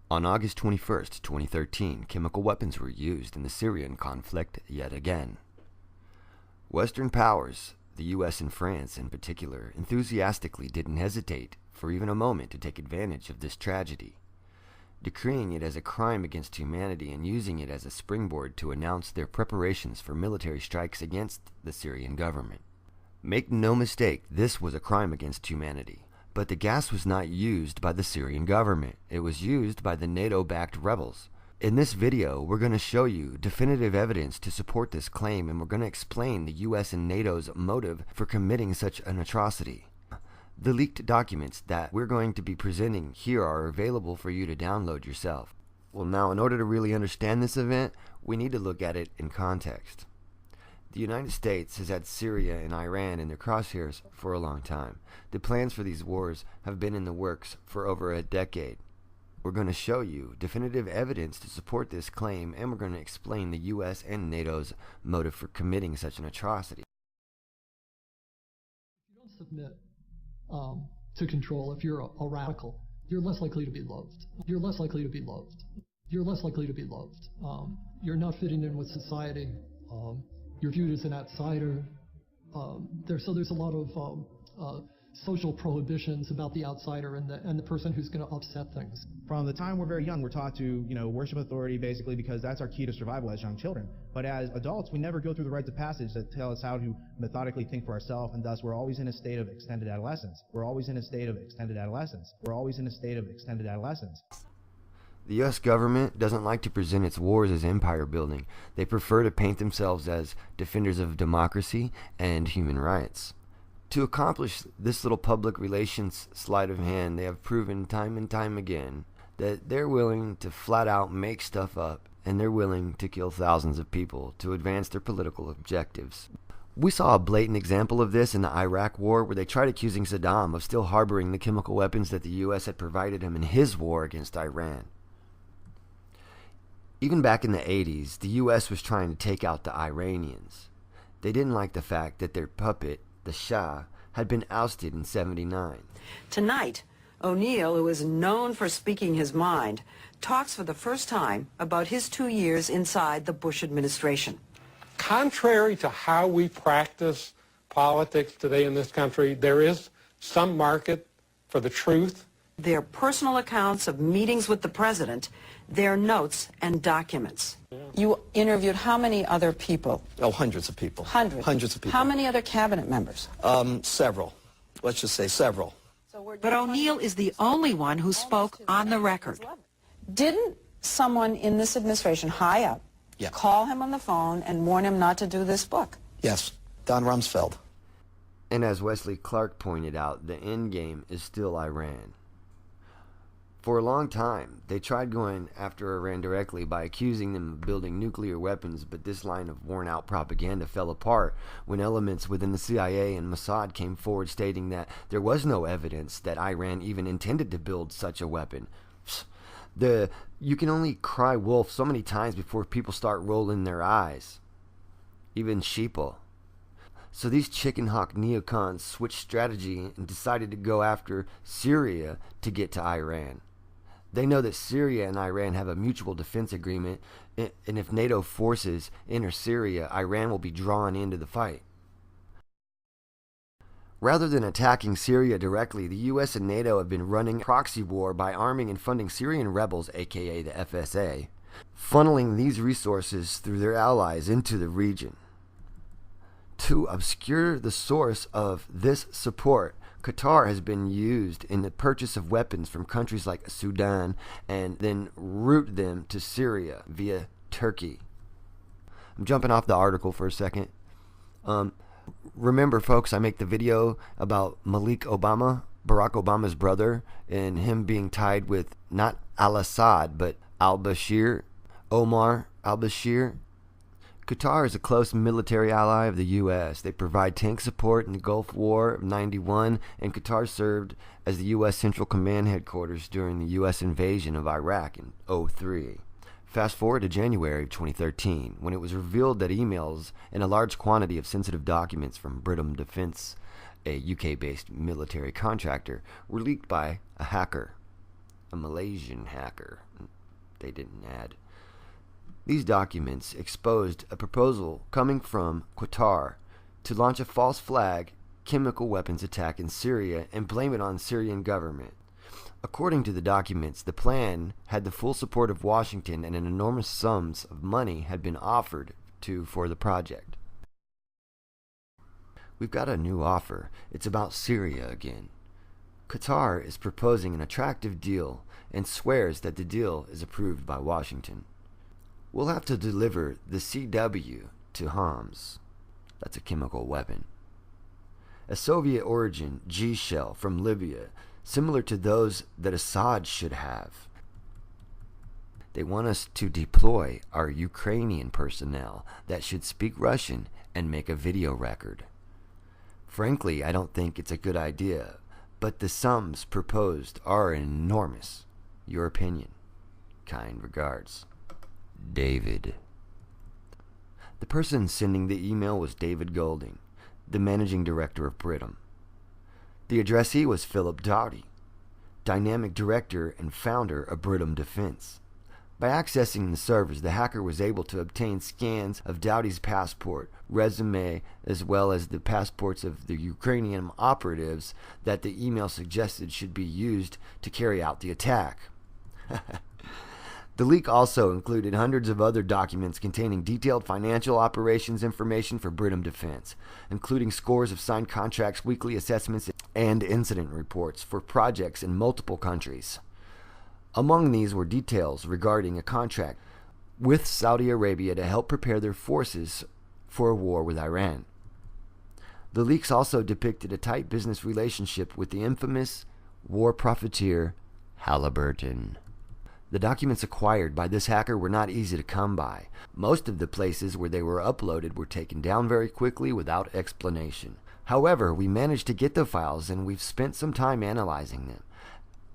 On August 21st, 2013, chemical weapons were used in the Syrian conflict yet again. Western powers, the US and France in particular, enthusiastically didn't hesitate for even a moment to take advantage of this tragedy, decreeing it as a crime against humanity and using it as a springboard to announce their preparations for military strikes against the Syrian government. Make no mistake, this was a crime against humanity. But the gas was not used by the Syrian government. It was used by the NATO-backed rebels. In this video, we're going to show you definitive evidence to support this claim, and we're going to explain the US and NATO's motive for committing such an atrocity. The leaked documents that we're going to be presenting here are available for you to download yourself. Well, now, in order to really understand this event, we need to look at it in context. The United States has had Syria and Iran in their crosshairs for a long time. The plans for these wars have been in the works for over a decade. We're going to show you definitive evidence to support this claim, and we're going to explain the US and NATO's motive for committing such an atrocity. If you don't submit to control, if you're a radical, you're less likely to be loved. You're less likely to be loved. You're less likely to be loved. You're not fitting in with society. You're viewed as an outsider. So there's a lot of social prohibitions about the outsider and the person who's going to upset things. From the time we're very young, we're taught to, worship authority basically because that's our key to survival as young children. But as adults, we never go through the rites of passage that tell us how to methodically think for ourselves, and thus we're always in a state of extended adolescence. We're always in a state of extended adolescence. We're always in a state of extended adolescence. The US government doesn't like to present its wars as empire building. They prefer to paint themselves as defenders of democracy and human rights. To accomplish this little public relations sleight of hand, they have proven time and time again that they're willing to flat out make stuff up, and they're willing to kill thousands of people to advance their political objectives. We saw a blatant example of this in the Iraq war, where they tried accusing Saddam of still harboring the chemical weapons that the US had provided him in his war against Iran. Even back in the 80s, the US was trying to take out the Iranians. They didn't like the fact that their puppet, the Shah, had been ousted in '79. Tonight, O'Neill, who is known for speaking his mind, talks for the first time about his 2 years inside the Bush administration. Contrary to how we practice politics today in this country, there is some market for the truth. Their personal accounts of meetings with the president, their notes and documents. You interviewed how many other people? Oh, hundreds of people. Hundreds? Hundreds of people. How many other cabinet members? Several. Let's just say several. But O'Neill is the only one who spoke on the record. Didn't someone in this administration, high up, call him on the phone and warn him not to do this book? Yes, Don Rumsfeld. And as Wesley Clark pointed out, the end game is still Iran. For a long time, they tried going after Iran directly by accusing them of building nuclear weapons, but this line of worn-out propaganda fell apart when elements within the CIA and Mossad came forward stating that there was no evidence that Iran even intended to build such a weapon. You can only cry wolf so many times before people start rolling their eyes. Even sheeple. So these chicken hawk neocons switched strategy and decided to go after Syria to get to Iran. They know that Syria and Iran have a mutual defense agreement, and if NATO forces enter Syria, Iran will be drawn into the fight. Rather than attacking Syria directly, the US and NATO have been running a proxy war by arming and funding Syrian rebels, aka the FSA, funneling these resources through their allies into the region. To obscure the source of this support, Qatar has been used in the purchase of weapons from countries like Sudan and then route them to Syria via Turkey. I'm jumping off the article for a second. Remember, folks, I make the video about Malik Obama, Barack Obama's brother, and him being tied with not al-Assad, but al-Bashir, Omar al-Bashir. Qatar is a close military ally of the U.S. They provide tank support in the Gulf War of '91, and Qatar served as the U.S. Central Command headquarters during the U.S. invasion of Iraq in '03. Fast forward to January of 2013, when it was revealed that emails and a large quantity of sensitive documents from Britam Defence, a UK-based military contractor, were leaked by a hacker. a Malaysian hacker. They didn't add. These documents exposed a proposal coming from Quatar to launch a false flag chemical weapons attack in Syria and blame it on Syrian government. According to the documents, the plan had the full support of Washington and an enormous sums of money had been offered for the project. We've got a new offer. It's about Syria again. Qatar is proposing an attractive deal and swears that the deal is approved by Washington. We'll have to deliver the CW to Homs. That's a chemical weapon. A Soviet-origin G-shell from Libya, similar to those that Assad should have. They want us to deploy our Ukrainian personnel that should speak Russian and make a video record. Frankly, I don't think it's a good idea, but the sums proposed are enormous. Your opinion. Kind regards. David. The person sending the email was David Golding, the managing director of Britam. The addressee was Philip Doughty, dynamic director and founder of Britam Defense. By accessing the servers, the hacker was able to obtain scans of Doughty's passport, resume, as well as the passports of the Ukrainian operatives that the email suggested should be used to carry out the attack. The leak also included hundreds of other documents containing detailed financial operations information for Britam Defense, including scores of signed contracts, weekly assessments, and incident reports for projects in multiple countries. Among these were details regarding a contract with Saudi Arabia to help prepare their forces for a war with Iran. The leaks also depicted a tight business relationship with the infamous war profiteer Halliburton. The documents acquired by this hacker were not easy to come by. Most of the places where they were uploaded were taken down very quickly without explanation. However, we managed to get the files and we've spent some time analyzing them.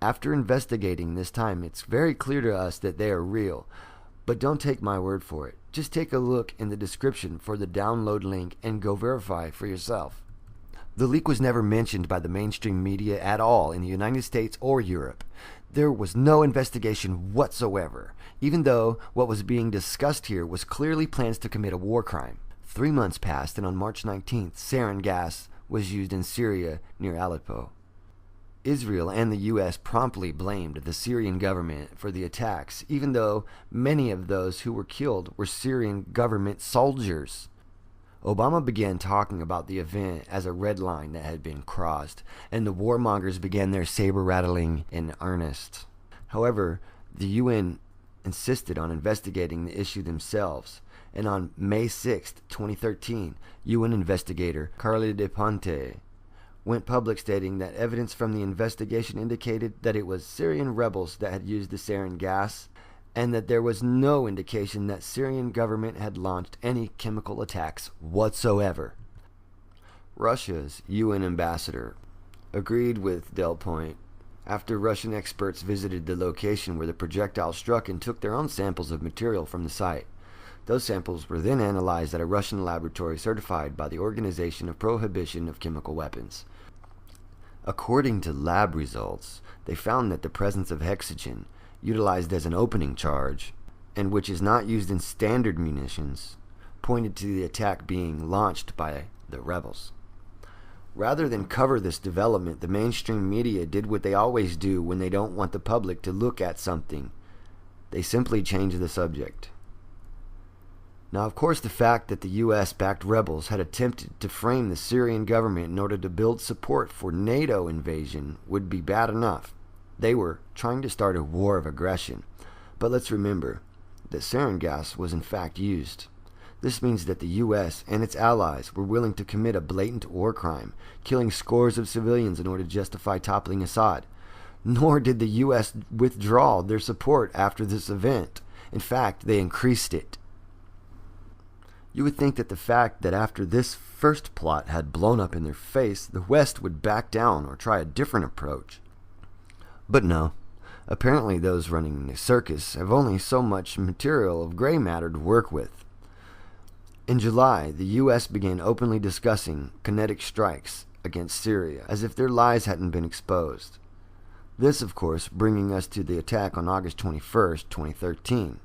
After investigating this time, it's very clear to us that they are real. But don't take my word for it. Just take a look in the description for the download link and go verify for yourself. The leak was never mentioned by the mainstream media at all in the United States or Europe. There was no investigation whatsoever, even though what was being discussed here was clearly plans to commit a war crime. 3 months passed, and on March 19th, sarin gas was used in Syria near Aleppo. Israel and the U.S. promptly blamed the Syrian government for the attacks, even though many of those who were killed were Syrian government soldiers. Obama began talking about the event as a red line that had been crossed, and the warmongers began their saber-rattling in earnest. However, the UN insisted on investigating the issue themselves, and on May 6, 2013, UN investigator Carla De Ponte went public stating that evidence from the investigation indicated that it was Syrian rebels that had used the sarin gas, and that there was no indication that Syrian government had launched any chemical attacks whatsoever. Russia's UN ambassador agreed with Del Point after Russian experts visited the location where the projectile struck and took their own samples of material from the site. Those samples were then analyzed at a Russian laboratory certified by the Organization of Prohibition of Chemical Weapons. According to lab results, they found that the presence of hexogen, utilized as an opening charge, and which is not used in standard munitions, pointed to the attack being launched by the rebels. Rather than cover this development, the mainstream media did what they always do when they don't want the public to look at something. They simply change the subject. Now, of course, the fact that the U.S.-backed rebels had attempted to frame the Syrian government in order to build support for NATO invasion would be bad enough. They were trying to start a war of aggression. But let's remember that sarin gas was in fact used. This means that the U.S. and its allies were willing to commit a blatant war crime, killing scores of civilians in order to justify toppling Assad. Nor did the U.S. withdraw their support after this event. In fact, they increased it. You would think that the fact that after this first plot had blown up in their face, the West would back down or try a different approach. But no. Apparently those running the circus have only so much material of gray matter to work with. In July, the U.S. began openly discussing kinetic strikes against Syria, as if their lies hadn't been exposed. This, of course, bringing us to the attack on August 21st, 2013.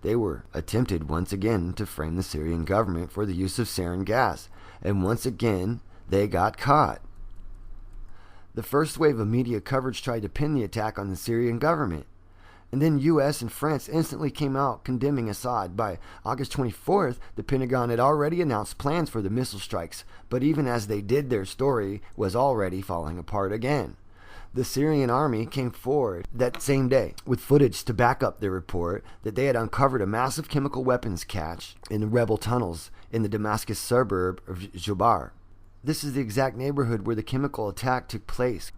They were attempted once again to frame the Syrian government for the use of sarin gas, and once again they got caught. The first wave of media coverage tried to pin the attack on the Syrian government, and then US and France instantly came out condemning Assad. By August 24th, the Pentagon had already announced plans for the missile strikes, but even as they did, their story was already falling apart again. The Syrian army came forward that same day with footage to back up their report that they had uncovered a massive chemical weapons cache in the rebel tunnels in the Damascus suburb of Jubar. This is the exact neighborhood where the chemical attack took place.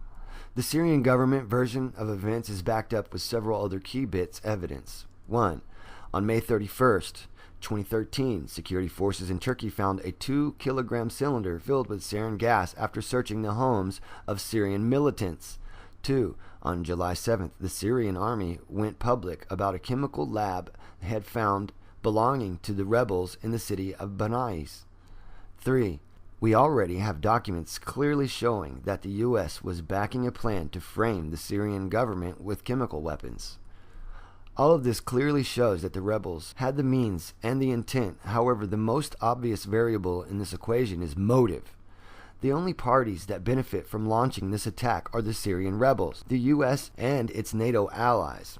The Syrian government version of events is backed up with several other key bits evidence. 1. On May 31st, 2013, security forces in Turkey found a 2-kilogram cylinder filled with sarin gas after searching the homes of Syrian militants. 2. On July 7th, the Syrian army went public about a chemical lab they had found belonging to the rebels in the city of Banais. 3. We already have documents clearly showing that the U.S. was backing a plan to frame the Syrian government with chemical weapons. All of this clearly shows that the rebels had the means and the intent. However, the most obvious variable in this equation is motive. The only parties that benefit from launching this attack are the Syrian rebels, the U.S. and its NATO allies.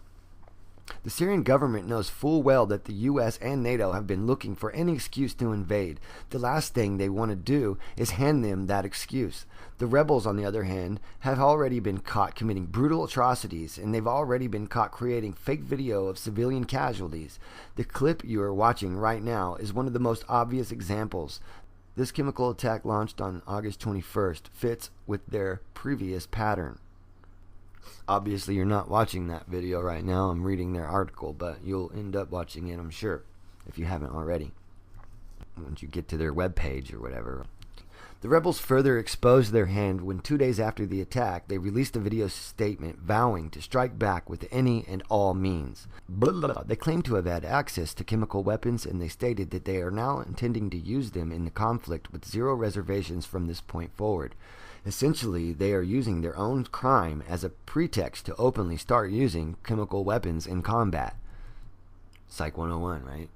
The Syrian government knows full well that the U.S. and NATO have been looking for any excuse to invade. The last thing they want to do is hand them that excuse. The rebels, on the other hand, have already been caught committing brutal atrocities, and they've already been caught creating fake video of civilian casualties. The clip you are watching right now is one of the most obvious examples. This chemical attack launched on August 21st fits with their previous pattern. Obviously, you're not watching that video right now. I'm reading their article, but you'll end up watching it, I'm sure, if you haven't already, once you get to their webpage or whatever. The rebels further exposed their hand when 2 days after the attack, they released a video statement vowing to strike back with any and all means. They claim to have had access to chemical weapons, and they stated that they are now intending to use them in the conflict with zero reservations from this point forward. Essentially, they are using their own crime as a pretext to openly start using chemical weapons in combat. Psych 101, right?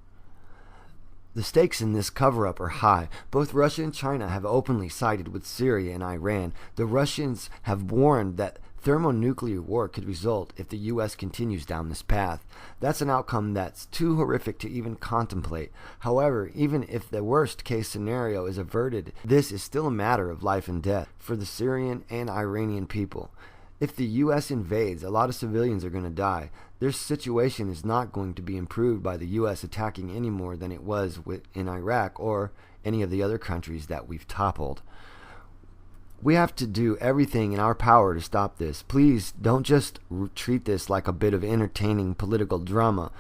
The stakes in this cover-up are high. Both Russia and China have openly sided with Syria and Iran. The Russians have warned that thermonuclear war could result if the U.S. continues down this path. That's an outcome that's too horrific to even contemplate. However, even if the worst-case scenario is averted, this is still a matter of life and death for the Syrian and Iranian people. If the U.S. invades, a lot of civilians are going to die. Their situation is not going to be improved by the U.S. attacking any more than it was in Iraq or any of the other countries that we've toppled. We have to do everything in our power to stop this. Please don't just treat this like a bit of entertaining political drama.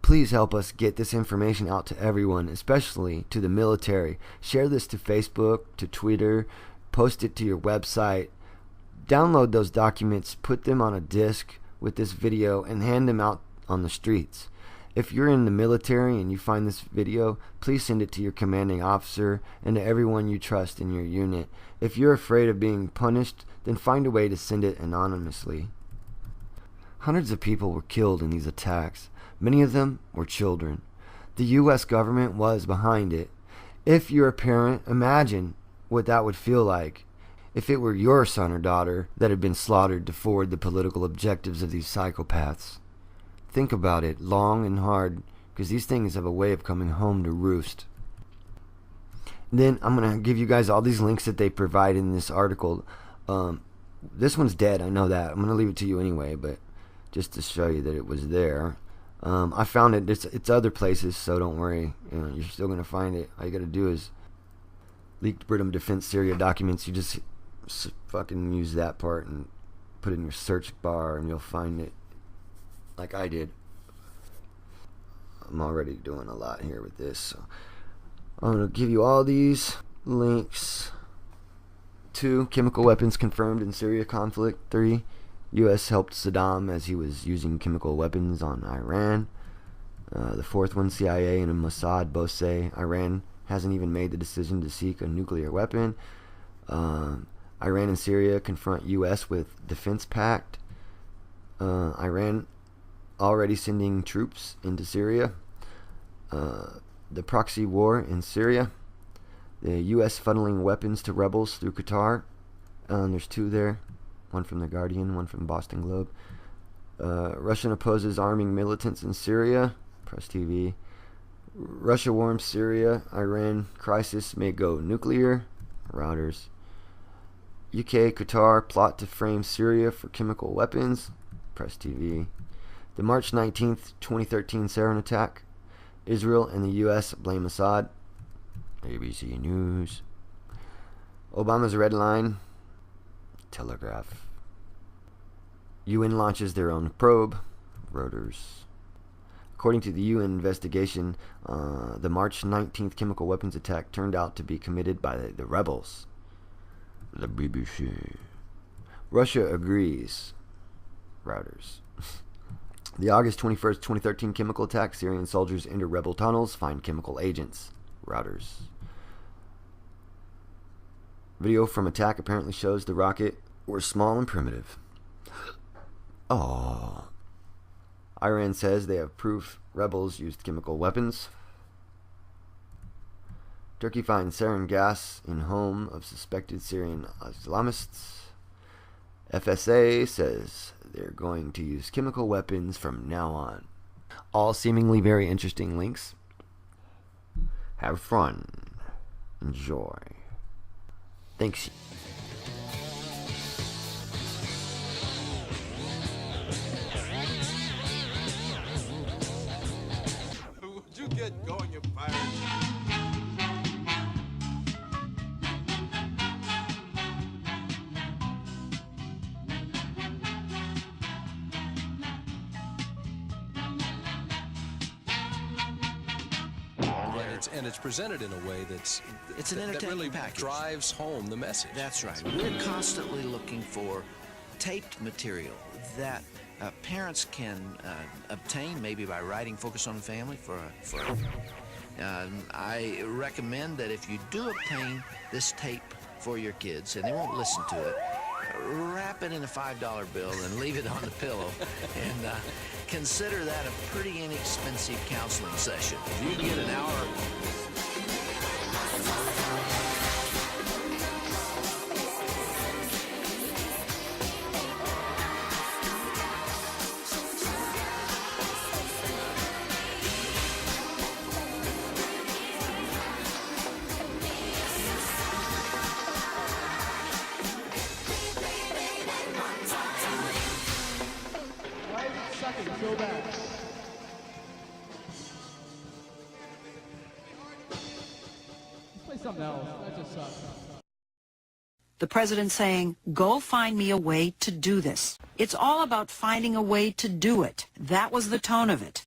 Please help us get this information out to everyone, especially to the military. Share this to Facebook, to Twitter, post it to your website. Download those documents, put them on a disk with this video, and hand them out on the streets. If you're in the military and you find this video, please send it to your commanding officer and to everyone you trust in your unit. If you're afraid of being punished, then find a way to send it anonymously. Hundreds of people were killed in these attacks. Many of them were children. The U.S. government was behind it. If you're a parent, imagine what that would feel like if it were your son or daughter that had been slaughtered to forward the political objectives of these psychopaths. Think about it long and hard, because these things have a way of coming home to roost. Then I'm going to give you guys all these links that they provide in this article. This one's dead, I know that. I'm going to leave it to you anyway, but just to show you that it was there. I found it. It's other places, so don't worry. You're still going to find it. All you got to do is leaked Britain Defense Syria documents. You just fucking use that part and put it in your search bar, and you'll find it. Like I did. I'm already doing a lot here with this, so I'm going to give you all these links. 2. Chemical weapons confirmed in Syria conflict. 3. U.S. helped Saddam as he was using chemical weapons on Iran. The 4th one, CIA and Mossad both say Iran hasn't even made the decision to seek a nuclear weapon. Iran and Syria confront U.S. with defense pact. Iran already sending troops into Syria. The proxy war in Syria. The U.S. funneling weapons to rebels through Qatar. There's two there. One from The Guardian, one from Boston Globe. Russia opposes arming militants in Syria. Press TV. Russia warns Syria. Iran crisis may go nuclear. Reuters. UK, Qatar plot to frame Syria for chemical weapons. Press TV. The March 19th, 2013 Sarin attack. Israel and the U.S. blame Assad. ABC News. Obama's red line. Telegraph. UN launches their own probe. Reuters. According to the UN investigation, the March 19th chemical weapons attack turned out to be committed by the rebels. The BBC. Russia agrees. Reuters. The August 21st, 2013 chemical attack. Syrian soldiers enter rebel tunnels, find chemical agents. Reuters. Video from attack apparently shows the rocket were small and primitive. Oh. Iran says they have proof rebels used chemical weapons. Turkey finds sarin gas in home of suspected Syrian Islamists. FSA says they're going to use chemical weapons from now on. All seemingly very interesting links. Have fun. Enjoy. Thanks. Would you get going, you pirate? And it's presented in a way that's it's an that entertainment really package. Drives home the message. That's right. We're constantly looking for taped material that parents can obtain, maybe by writing Focus on the Family. I recommend that if you do obtain this tape for your kids, and they won't listen to it, wrap it in a $5 bill and leave it on the pillow, and consider that a pretty inexpensive counseling session. If you can get an hour. Go back. Let's play something else. That just sucks. The president saying, go find me a way to do this. It's all about finding a way to do it. That was the tone of it.